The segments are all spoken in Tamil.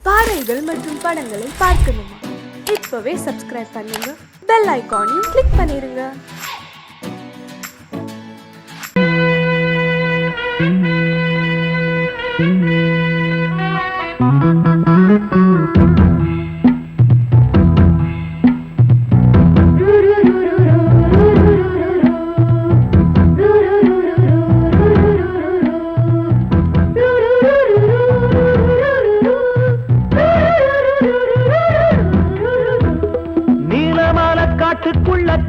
பாடல்கள் மற்றும் படங்களை பார்க்கணுமா? இப்பவே சப்ஸ்கிரைப் பண்ணுங்க, பெல் ஐகானையும் கிளிக் பண்ணிருங்க.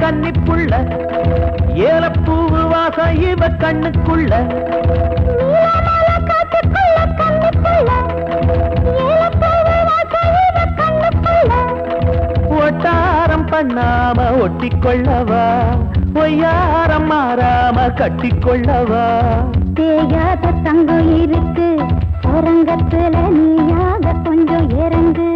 கன்னிப்புள்ள ஏலப்பூவு வாசம் இவ கண்ணுக்குள்ள ஒட்டாரம் பண்ணாம ஒட்டிக்கொள்ளவா, ஒய்யாரம் மாறாம கட்டிக்கொள்ளவா. தேயாத தங்கம் இருக்கு அரங்கத்துல, நீயாக கொஞ்சம் இறங்கு.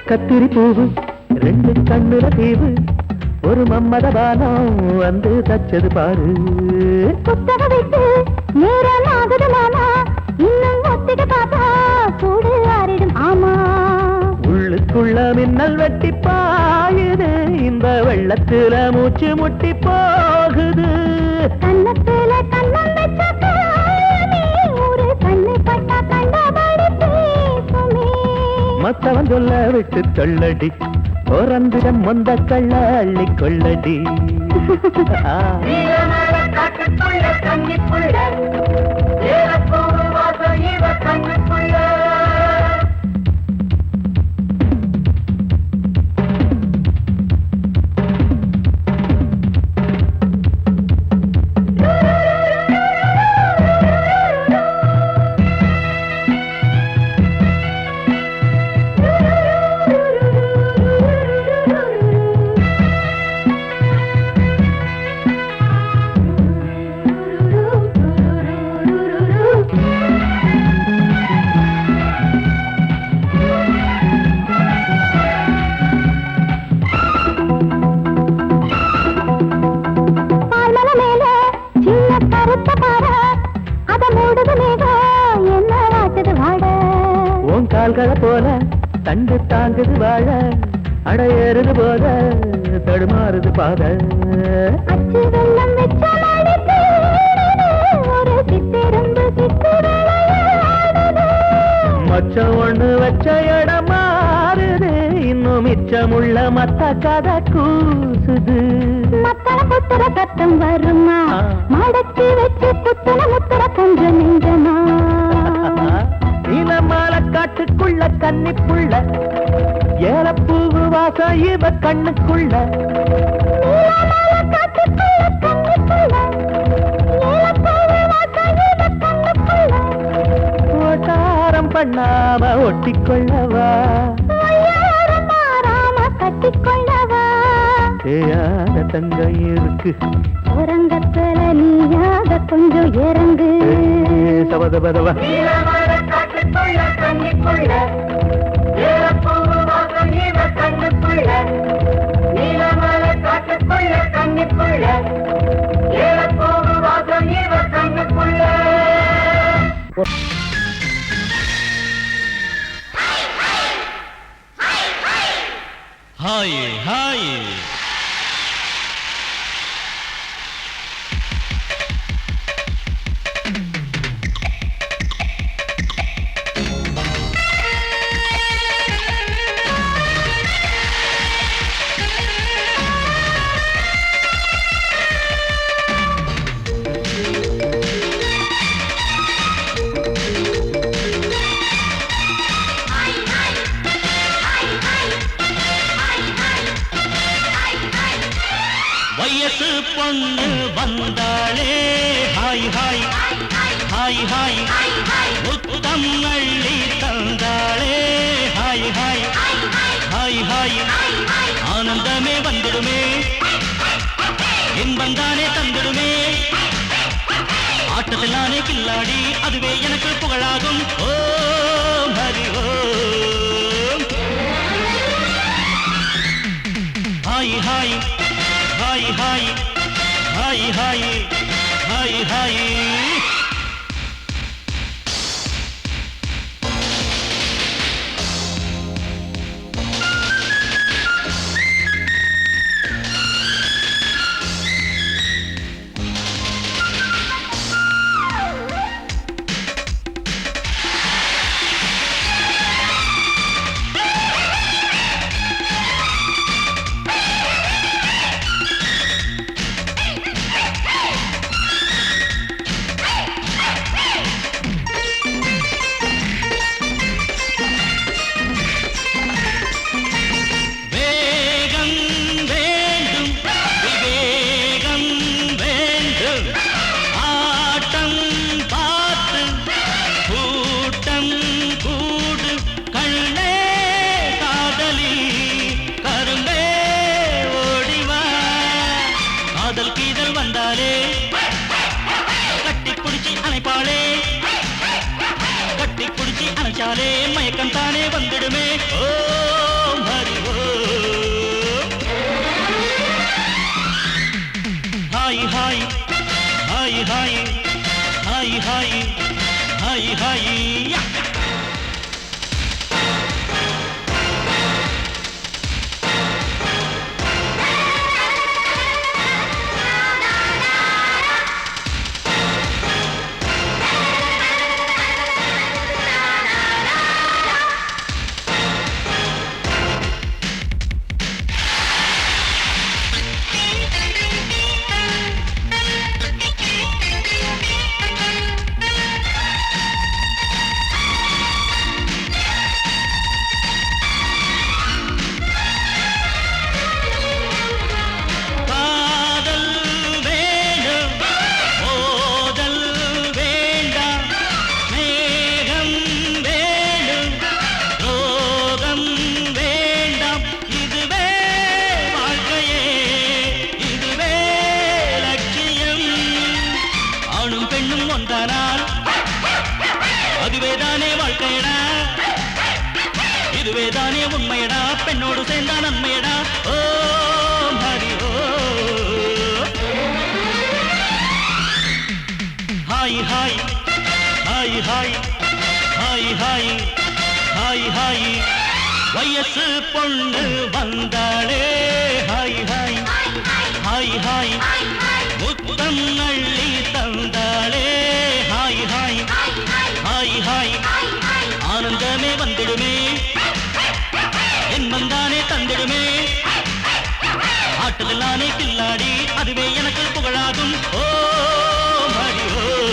கத்திரி பூவு ரெண்டு கண்ணுல தீவு, ஒரு மம்மத பானம் வந்து தச்சது பாரு. புத்தக விட்டு நேரம் ஆகுது மாமா, இன்னும் ஒத்திக பாப்பா கூடு ஆறிடும். ஆமா, உள்ளுக்குள்ள மின்னல் வெட்டி பாயுது, இந்த வெள்ளத்துல மூச்சு முட்டி போகுது. கண்ணத்துல கண்ணம் வச்ச ஒரு கண்ணு பட்டா கண்டபடி பேசுமே. மத்தவன் சொல்ல விட்டு சொல்லடி, ஓரந்திடம் மொந்த கள்ள அள்ளி கொள்ளடி. கால்களை போல தண்டு தாங்குது வாழ, அடையேறுது போத தடுமாறுது பாத. அச்சு வெள்ளம் வச்ச ஒரு சித்திருந்து மச்சம் ஒண்ணு வச்ச இடம் மாறுது, இன்னும் மிச்சமுள்ள மத்த கதை கூசுது. மத்தள புத்திர சத்தம் வருமா, மடக்கி வச்சு புத்தன முத்திர கொஞ்சம் நெஞ்சமா. நீலமால காட்டுக்குள்ள கன்னிப்புள்ள ஏலப்பூவு வாசம் இவ கண்ணுக்குள்ள. ஓட்டாரம் பண்ணாம ஒட்டிக்கொள்ளவா, கட்டிக்கொள்ளவா. தேயாத தங்கம் இருக்கு உறங்கத்துல, நீயாக கொஞ்சம் இறங்கு. சபதபதவா Hi, hi. வயசு பொண்ணு வந்தாளே ஹாய் ஹாய் ஹாய் ஹாய் முத்தம் அள்ளி தந்தாளே ஹாய் ஹாய் ஹாய் ஹாய் ஆனந்தமே வந்துடுமே இன்பந்தானே தந்துடுமே ஆட்டத்தில் நானே கில்லாடி அதுவே எனக்கு புகழாகும் ஓம் ஹரி ஓம் ஹாய் ஹாய் ஹாய் ஹாய் ஹாய் ஹாய் ஹாய் ஹாய் அணைச்சாலே மயக்கம் தானே வந்துடுமே ஓம் ஹரி ஓம் ஹாய் ஹாய் ஹாய் ஹாய் ஹாய் ஹாய் ஹாய் ஹாய் அதுவேதானே வாழ்க்கையடா இதுவேதானே உண்மையடா பெண்ணோடு சேர்ந்தா நன்மையடா ஓம் ஹரி ஓம் ஹாய் ஹாய் ஹாய் ஹாய் ஹாய் ஹாய் ஹாய் ஹாய் வயசு பொண்ணு வந்தாளே ஹாய் ஹாய் ஹாய் ஹாய் முத்தம் அள்ளி தந்தாளே ஹாய் ஹாய் ஹாய் ஹாய் ஆனந்தமே வந்துடுமே என்பந்தானே தந்திடுமே ஆட்டத்தில் நானே கில்லாடி அதுவே எனக்கு புகழாகும் ஓம் ஹரி ஓம்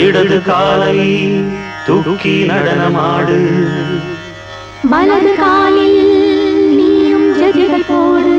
இடது காலை தூக்கி நடனமாடு வலது காலில் நீயும் ஜதிகள் போடு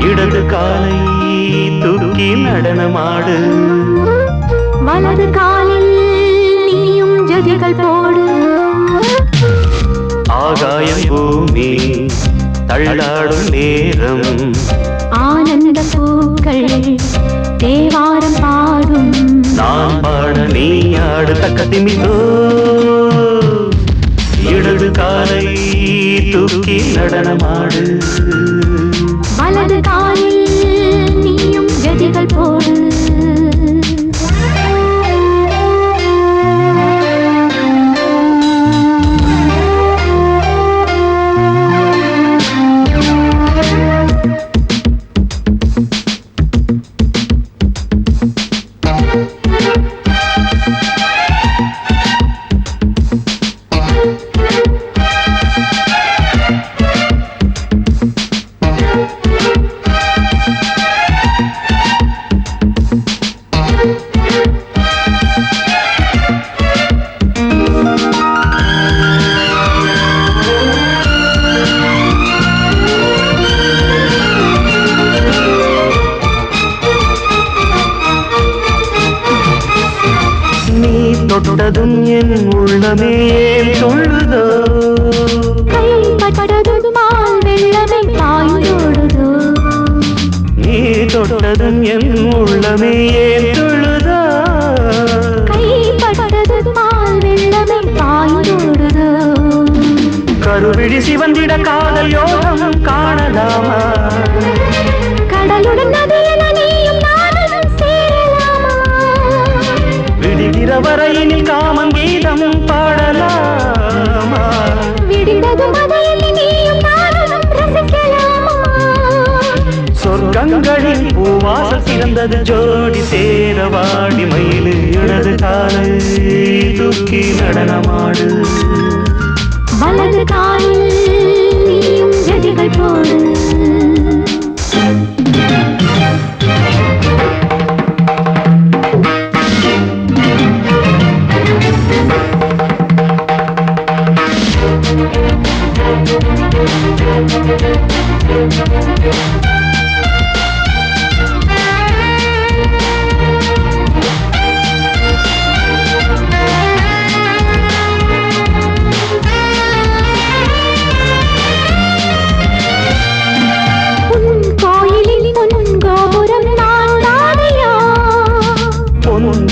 இடது காலை தூக்கி நடனமாடு வலது காலில் நீயும் ஜதிகள் போடு ஆகாயம் பூமி தள்ளாடும் நேரம் ஆனந்த பூக்கள் தேவாரம் பாடும் நான் பாட நீ ஆடு தக்க திமிதோ இடது காலை தூக்கி நடனமாடு வலது காலில் நீயும் ஜதிகள் போடு தொட்டதும் என் உள்ளமே சொல்லுதோ கைப்பட்டதும் மால் வெள்ளமே பாய்ந்தோடுதோ நீ தொட்டதும் என் உள்ளமே சொல்லுதோ கைப்பட்டதும் மால் வெள்ளமே பாய்ந்தோடுதோ கருவிழி சிவந்திட காதல் யோகம் காணலாமா கடலுடன் நதியில நீயும் நானும் சேரலாமா விடுகிற வரையினில் காமன் கீதம் பாடலாமா விடிந்தது மதையில் நீயும் நானும் ரசிக்கலாமா சொர்க்கங்களின் பூவாசல் சிறந்தது ஜோடி சேரவாடி மயிலு இடது காலை தூக்கி நடனமாடு வலது காலில் நீயும் ஜதிகள் போடு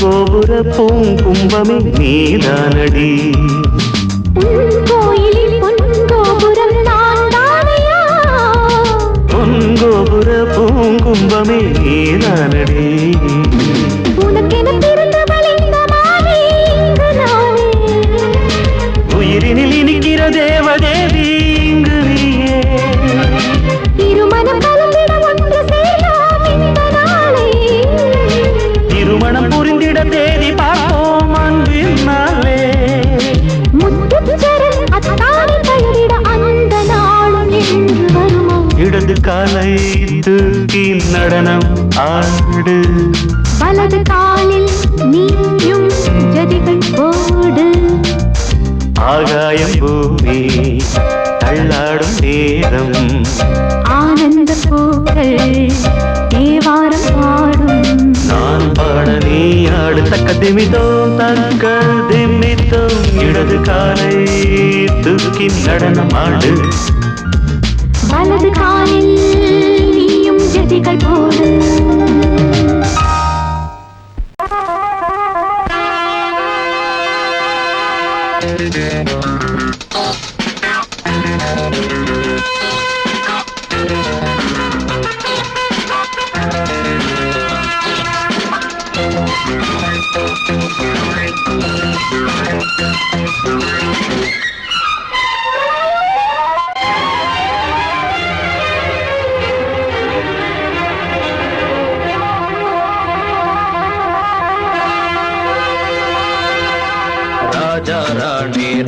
கோபுர பூங்கும்பமே நீதானடி கோயிலில் பொன்கோபுரம் நான் தானையா பொன்கோபுர பூங்கும்பமே நீதானடி உனக்கென பிறந்தவள் இந்த மாலை இங்கு நானே உயிரினில் இனிக்கிற தேவதேவி இங்கு நீயே இருமனம் கலந்திட ஒன்று சேரலாம் இந்த நாளே திருமணம் புரிந்திட தேதி பார்ப்போம் அன்பின் நாளே முத்துச்சரன் அத்தானி பெயரிட அந்த நாளும் என்று வருமோ இடது காலை தூக்கி நடனம் ஆடு வலது காலில் நீயும் ஜதிகள் போடு ஆகாயம் பூமி தள்ளாடும் நேரம் ஆனந்த பூக்கள் தேவாரம் பாடும் நான் பாட நீ ஆடு தக்க திமிதோம் தக்க திமிதோம் இடது காலை தூக்கி நடனமாடு வலது காலில் நீயும் ஜதிகள் போடு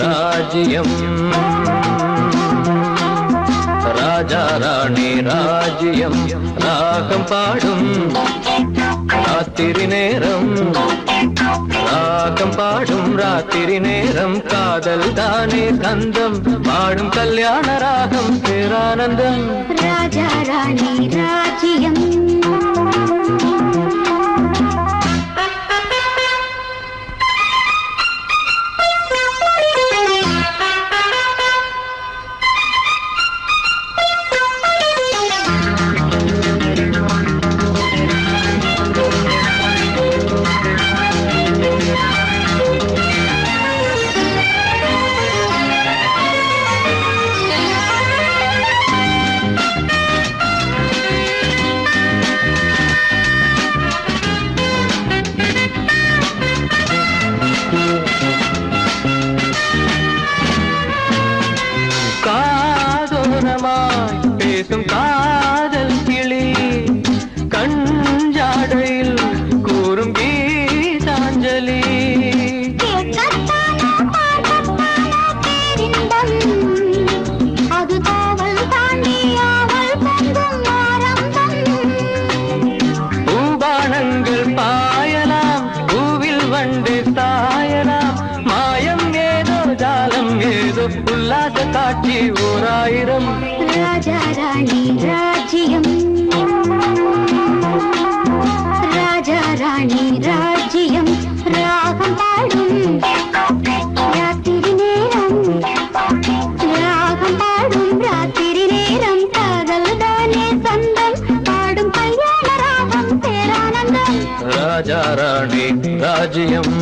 ராஜ்யம் ராஜா ராணி ராஜ்யம் ராகம் பாடும் ராத்திரி நேரம் ராகம் பாடும் ராத்திரி நேரம் காதல் தானே கந்தம் பாடும் கல்யாண ராகம் பேரானந்தம் ராஜா ராணி ராஜ்யம் பேசும் காதல் கிளி கஞ்சாடையில் கூறும் கீதாஞ்சலி அது காவல் தாண்டியாமல் பூபானங்கள் பாயலாம் பூவில் வண்டு சாயலாம் மாயம் ஏதோ ஜாலம் ஏதோ உல்லாச காட்சி ஓராயிரம் ராஜா ராணி ராஜ்யம் ராஜா ராணி ராஜ்யம் ராகம் பாடும் ராத்திரி நேரம் ராகம் பாடும் ராத்திரி நேரம் காதல் தானே சொந்தம் பாடும் கல்யாண ராகம் பேரானந்தம் ராஜா ராணி ராஜ்யம்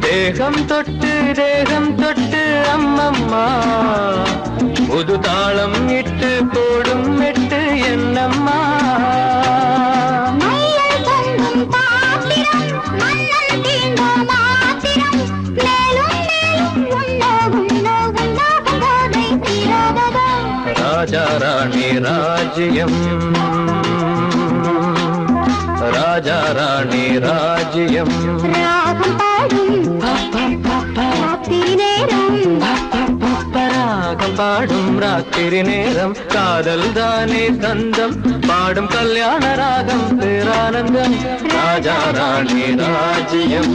தேகம் தொட்டு அம்மம்மா புது தாளம் இட்டு போடும் மெட்டு என்னம்மா ராஜா ராணி ராஜ்யம் ராஜா ராணி ராஜ்யம் ராகம் பாடும் ராத்திரி நேரம் காதல் தானே தந்தம் பாடும் கல்யாண ராகம் பேரானந்தம் ராஜா ராணி ராஜ்யம்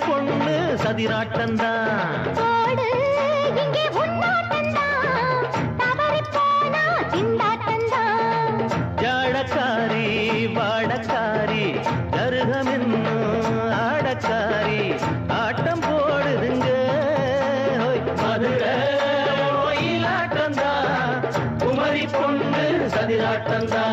பொண்ணு சதிராட்டந்தா ஜாடக்காரி வாடக்காரி தருகமென்னு ஆடக்காரி ஆட்டம் போடுதுங்க மதுரை ஆட்டந்தா குமரி பொண்ணு சதிராட்டந்தா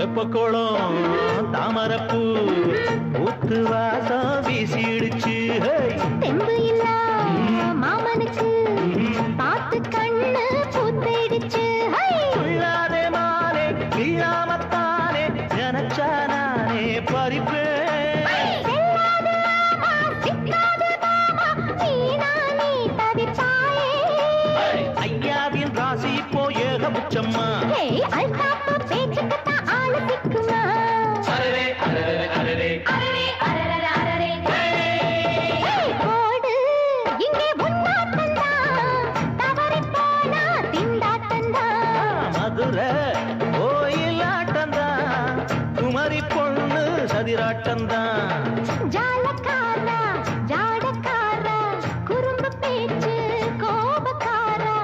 தெப்பக்குளம் தாமரப்பூ ஊத்து வாசம் வீசிடுச்சு தெம்பு இல்ல மாமனுக்கு பார்த்து கண்ணு பூத்திடுச்சு உள்ளாதே மானே இல்லாமத்தானே ஜனச்சா நானே பறிப்பேன் ஐயாவின் ராசி இப்போ ஏகபட்சம்மா பேச்சுக்குத்தான் ஆளு சிக்குமா அரரே அரரே அரரே அரரே அரரே அரரே போடு இங்கே உன்னாட்டந்தான் தவறி போனா திண்டாட்டந்தான் மதுரை கோயிலாட்டந்தான் குமரி பொண்ணு சதிராட்டந்தான் ஜாலக்காரா ஜாடக்காரா குறும்பு பேச்சு கோபக்காரா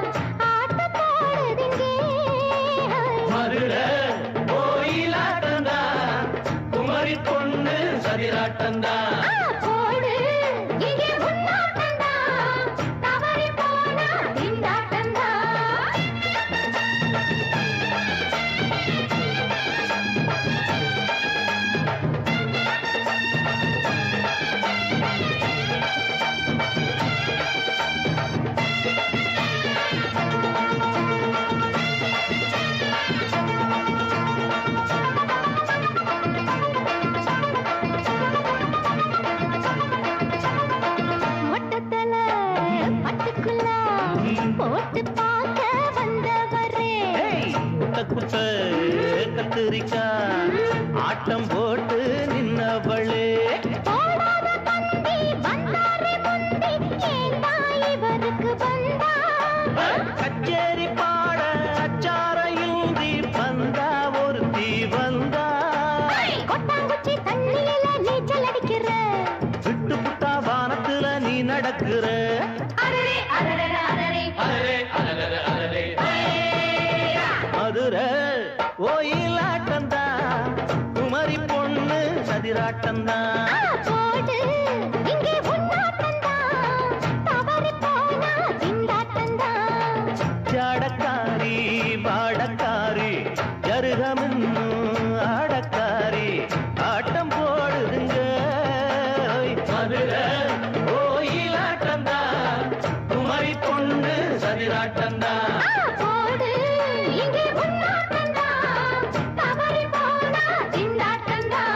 ஆட்ட போடுதிங்கே மதுரை கோயிலாட்டந்தான் குமரி பொண்ணு சதிராட்டந்தான் போடு இங்கே உன்னாட்டந்தான் தவறி போனா திண்டாட்டந்தான் மொட்டத்தல பட்டுக்குள்ள போட்டு பார்க்க வந்தவரே குத்த குத்த கத்திரிக்கா ஆட்டம் போட்டு நின்னவளே போடாத பந்தி வந்தாரே முந்தி ஏண்டா இவருக்கு வந்தா கச்சேரி பாட அச்சாரையுந்தி வந்தா ஒருத்தி வந்தா கொட்டாங்குச்சி தண்ணியில நீச்சல் அடிக்கிற விட்டு புட்டா வானத்துல நீ நடக்கிற அரரே அரரே அரரே அரரே அரரே அரரே மதுரை கோயிலாட்டந்தான் குமரி பொண்ணு சதிராட்டந்தான் போடு இங்கே உன்னாட்டந்தான் தவறி போனா திண்டாட்டந்தான் ஜாடக்காரி பாடக்காரி ஜருகமின்னும் ஆடக்காரி ஆட்டம் போடுதுங்க மதுரை கோயிலாட்டந்தான் குமரி பொண்ணு சதிராட்டந்தான் போடு இங்கே உன்னாட்டந்தான் தவறி போனா திண்டாட்டந்தான்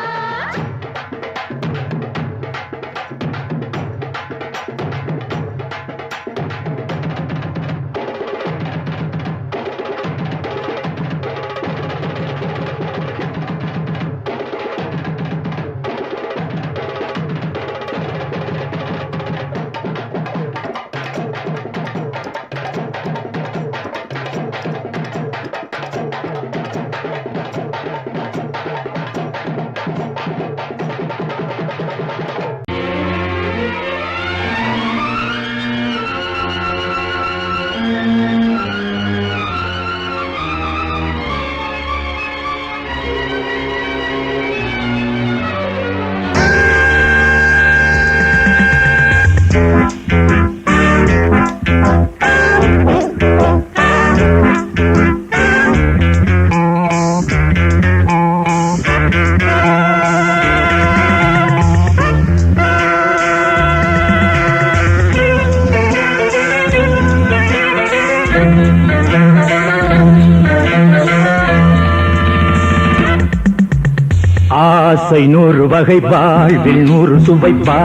ஆசை 100 வகை வாழ்வில் 100 சுவைப்பா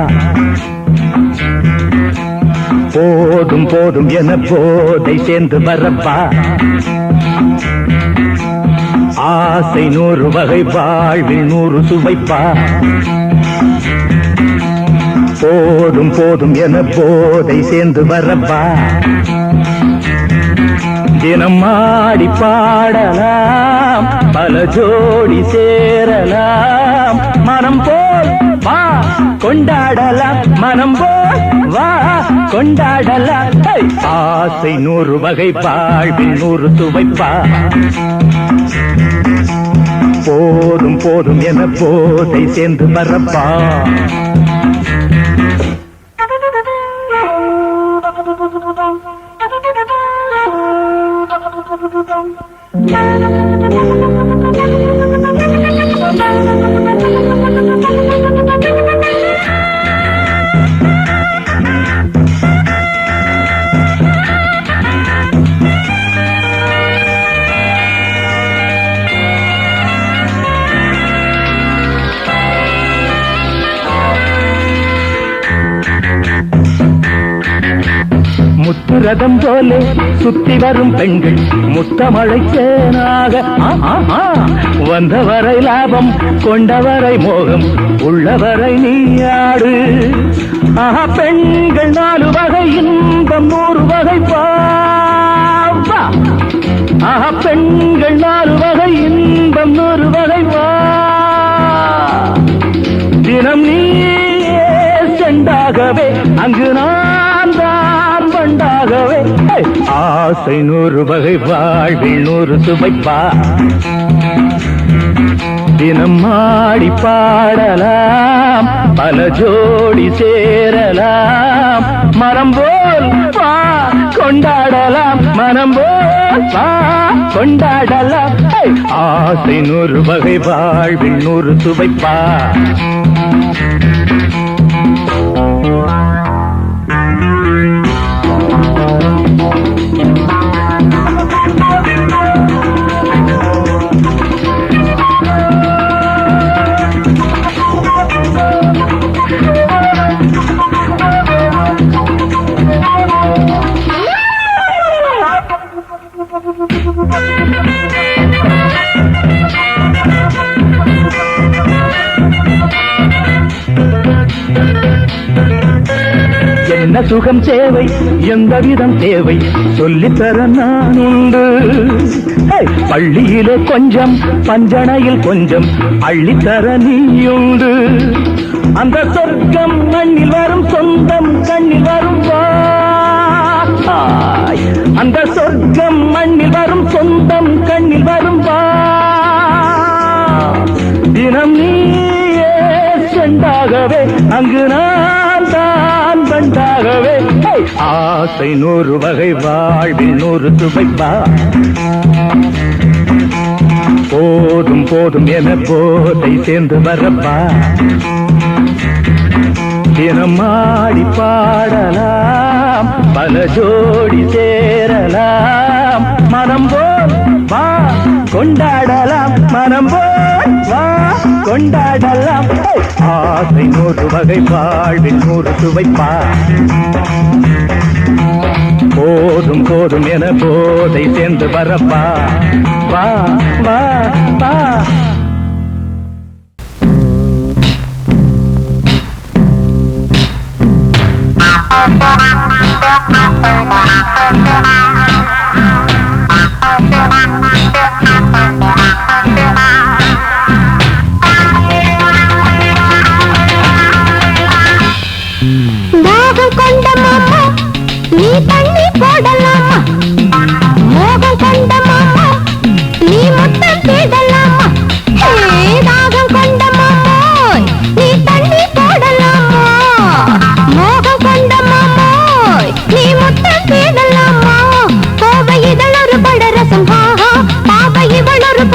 போதும் போதும் என போதை சேர்ந்து வரப்பா ஆசை 100 வகை வாழ்வில் 100 சுவைப்பா போதும் போதும் என போதை சேர்ந்து வரப்பா தினம் ஆடி பாடலாம் பல ஜோடி சேரலாம் மனம் போல் வா கொண்டாடலாம் மனம் போல் வா கொண்டாடலாம் ஆசை 100 வகை வாழ்வில் 100 சுவைப்பா போதும் போதும் என போதை சேர்ந்து வரப்பா Thank you. ரதம் போலே சுத்தி வரும் பெண்கள் முத்தமழை தேனாக வந்தவரை லாபம் கொண்டவரை மோகம் உள்ளவரை நீயாடு பெண்கள் 4 வகை இன்பம் 100 வகை பாவா பெண்கள் 4 வகை இன்பம் 100 வகை வா தினம் நீயே செண்டாகவே அங்கு நான் தான் வண்டாகவே ஆசை 100 வகை வாழ்வில் 100 சுவைப்பா தினம் ஆடி பாடலாம் பல ஜோடி சேரலாம் மனம் போல் வா கொண்டாடலாம் மனம் போல் வா கொண்டாடலாம் ஆசை 100 வகை வாழ்வில் 100 சுவைப்பா என்ன சுகம் தேவை எந்த விதம் தேவை சொல்லித்தர நான் உண்டு பள்ளியிலே கொஞ்சம் பஞ்சனையில் கொஞ்சம் அள்ளித்தர நீயுண்டு அந்த சொர்க்கம் மண்ணில் வரும் சொந்தம் கண்ணில் வரும் அந்த சொர்க்கம் மண்ணில் வரும் சொந்தம் கண்ணில் வரும் தினம் நீயே செண்டாகவே அங்கு நான் தான் பண்டாகவே ஆசை 100 வகை வாழ்வில் 100 சுவைப்பா போதும் போதும் என போதை சேர்ந்து வரப்பா தினம் ஆடி பாடலாம் பல ஜோடி சேரலாம் மனம் போல் வா கொண்டாடலாம் மனம் போல் வா கொண்டாடலாம் ஆசை 100 வகை வாழ்வில் 100 சுவைப்பா போதும் போதும் என போதை சேர்ந்து வரப்பா வா வா வா மோகம் கொண்ட மாமா நீ தண்ணி போடலாமா மோகம் கொண்ட மாமா நீ முத்தம் தேடலாமா தாகம் கொண்ட மாமோய் நீ தண்ணி போடலாமா மோகம் கொண்ட மாமோய் நீ முத்தம் தேடலாமா கோவை இதழ் ஒரு படரசம் பாபா இவள் ஒரு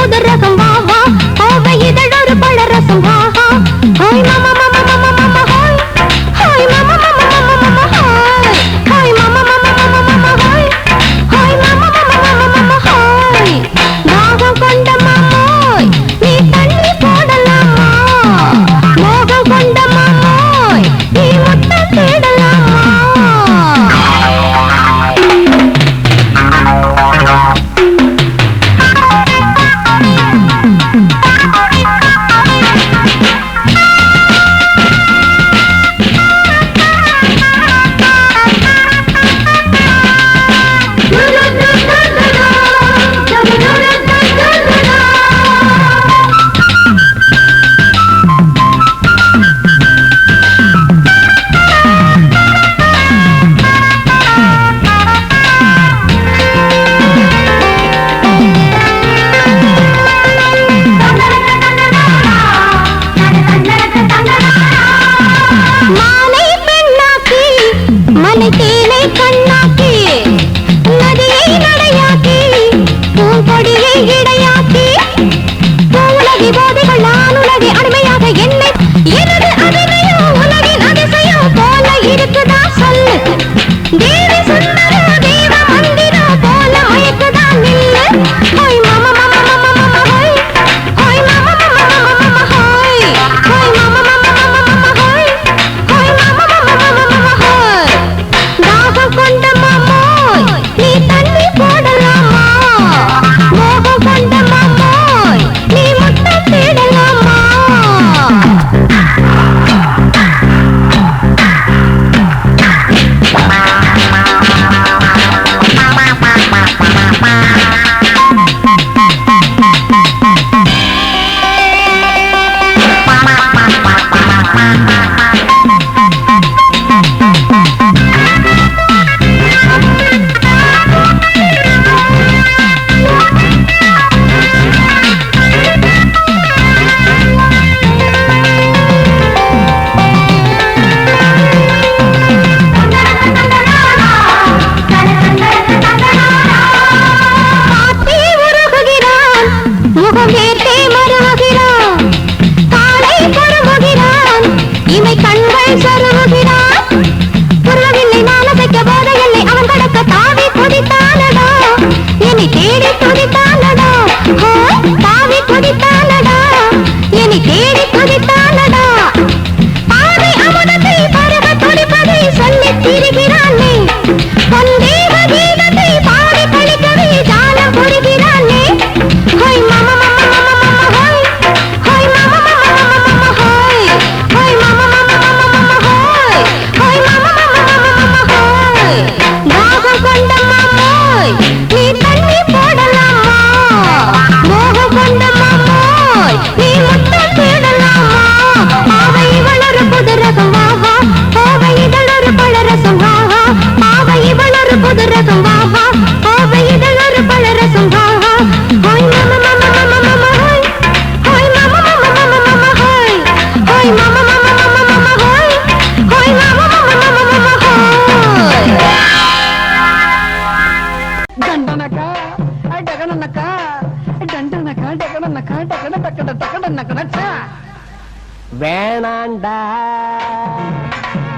வேணாண்டா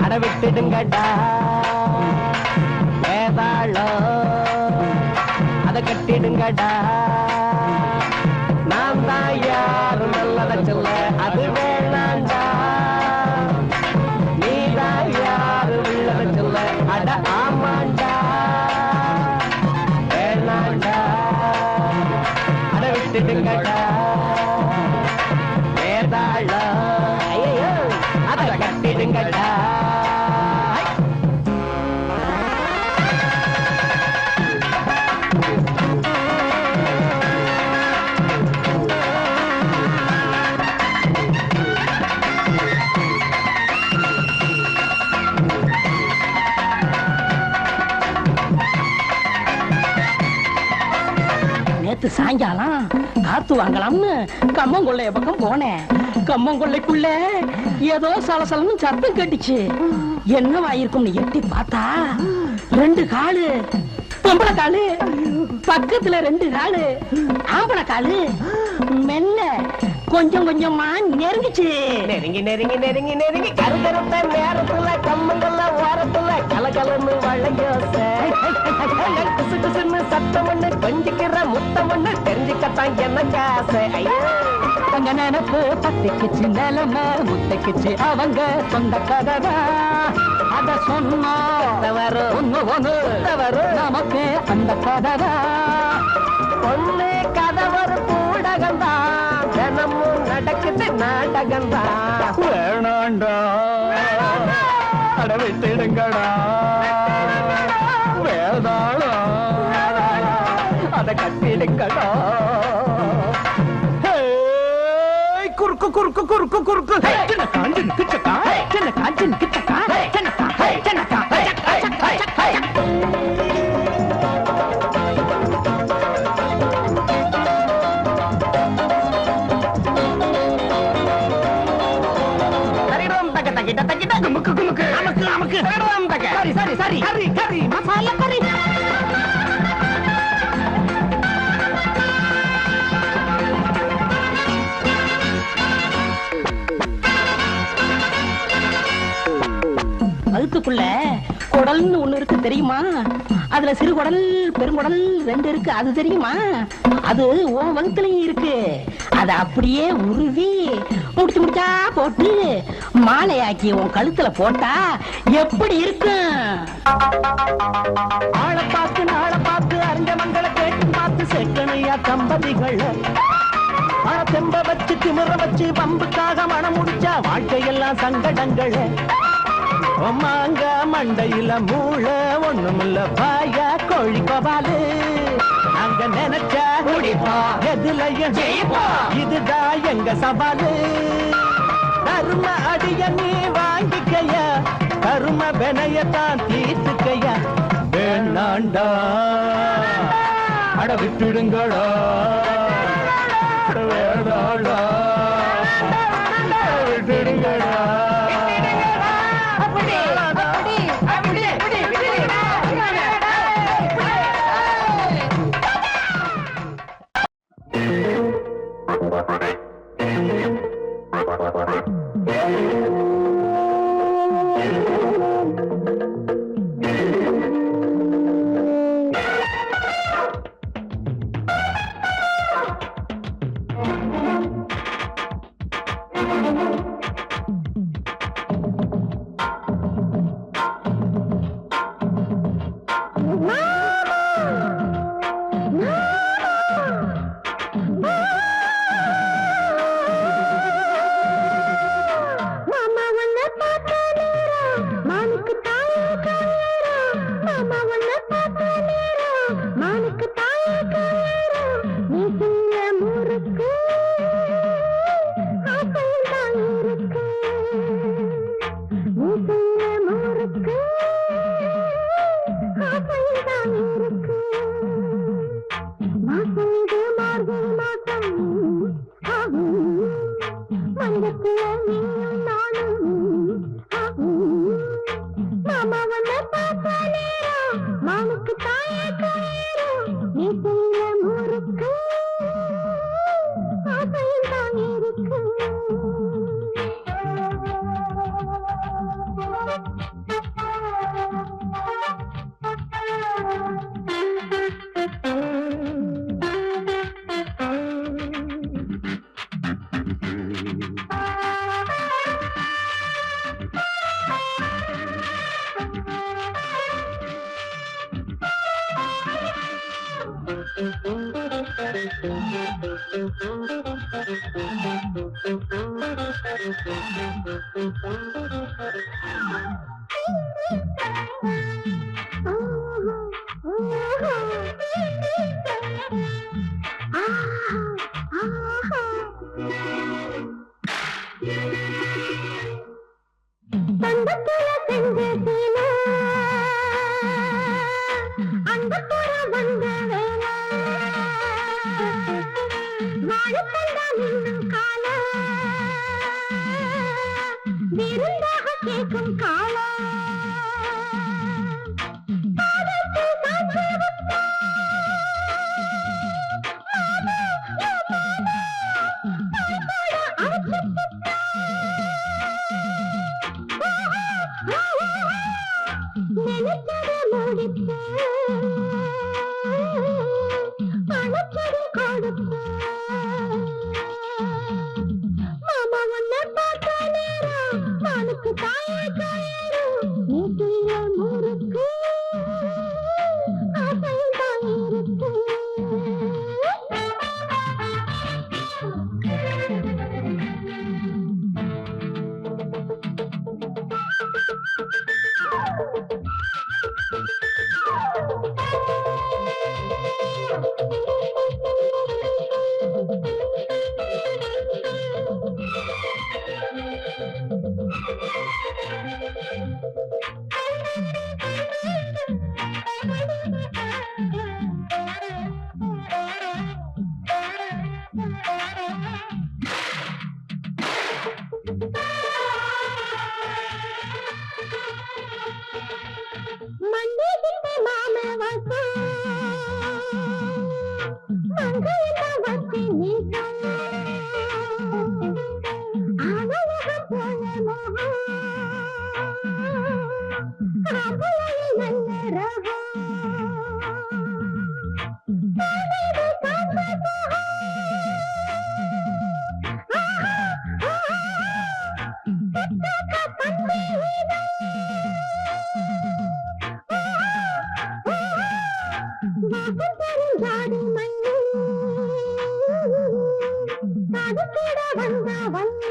அட விட்டுடுங்கடா வேதாளம் அத கட்டிடுங்கடா நான் தான் யாரும் நல்லத சொல்ல அது வேணாண்டா நீ தான் யாரு உள்ளத சொல்ல அட ஆமாண்டா வேணாண்டா அட விட்டுடுங்கடா வேதாளம் ஐயோ அத கட்டிடுங்கடா நேத்து சாயங்காலம் காத்து வாங்கலாம்னு கம்மங்கொள்ளைய பக்கம் போனேன். கம்மங்கொள்ளைக்குள்ள ஏதோ சலசலன்னு சத்தம் கேட்டுச்சு. என்னவாயிருக்கும்னு எட்டி பார்த்தா 2 காலு பொம்பளை காலு, பக்கத்துல 2 காலு ஆம்பளை காலு. மெல்ல கொஞ்சம் கொஞ்சமா நெருங்கிச்சு. நெருங்கி நெருங்கி நெருங்கி நெருங்கி கருகருத்த நேரத்துல கம்மங்கள்ல ஓரத்துல கலகலன்னு வளையோச குசு குசுன்னு சத்தம் ஒண்ணு கொஞ்சிக்கிற முத்தம் ஒண்ணு தெரிஞ்சுக்கத்தான் என்ன காசை. ஐயோ தங்க நினைப்பு பத்திக்குச்சு நிலம முத்தைக்குச்சு அவங்க சொந்த கதவா அத சொன்னா ஒண்ணு ஒண்ணு நமக்கு அந்த கதவா பொண்ணு கதவரு கூடகந்தான் தினமும் நடக்குது நாடகந்தான். வேணாண்டா அட விட்டுடுங்கடா வேதாளம் அத கட்டிடுங்கடா. குறுக்கு குறுக்கு குறுக்கு குறுக்கு சின்ன காஞ்சின் கிச்சக்கா சின்ன காஞ்சின் கிச்சக்கா சின்னக்கா சின்னக்கா சரி சரி கறி கறி மசாலா கறி. வகுத்துக்குள்ள குடல்னு ஒண்ணு இருக்கு தெரியுமா? அதுல சிறு குடல் பெருங்குடல் 2 இருக்கு அது தெரியுமா? அது உன் வகுத்துலயும் இருக்கு. அத அப்படியே உருவி முடிச்சு முடிச்சா போட்டு மாலையாக்கி உன் கழுத்துல போட்டா எப்படி இருக்கும்? ஆளை பார்த்து நாளை பார்த்து அறிஞ்ச மங்களை கேட்டு பார்த்து செக்கணையா தம்பதிகள் தெம்ப வச்சு திமிர வச்சு பம்புக்காக மனம் முடிச்சா வாழ்க்கையெல்லாம் சங்கடங்கள். மாங்க மண்டையில மூள ஒண்ணுமில்ல பாயா கோழி கபாலு அங்க நினைச்சா எதுலயும் இதுதான் எங்க சவாலு. கரும அடிய நீ வாங்கிக்கைய கரும வினையத்தான் தீர்த்துக்கைய வேணாண்டா அட விட்டுடுங்களா வேணாண்டா விட்டுடுங்களா. மானுக்கு தாயே காயரும் நீ செய்ய முறுக்கு ஆசையில் தான் இருக்கு. தந்தத்துல செஞ்ச சீனா அந்த புற வந்த வேளா வாழத்தந்தா மீண்டும் கால விருந்தாக கேட்கும் கால நினைச்சதை முடித்து பணப்படி கொடுத்து மாமா உன்னை பார்த்த நேரம் மனுக்கு தாயே கயிறும் நீட்டிய முறுக்கு ஆசையும் தாயிருக்கு மண்டிகிட்ட மாம வசா மங்கையில வச்சு நீக்கம் அவலகம் போல மோகம் அவளையில் நல்ல ரகம் தானது காத்த போகம் வந்த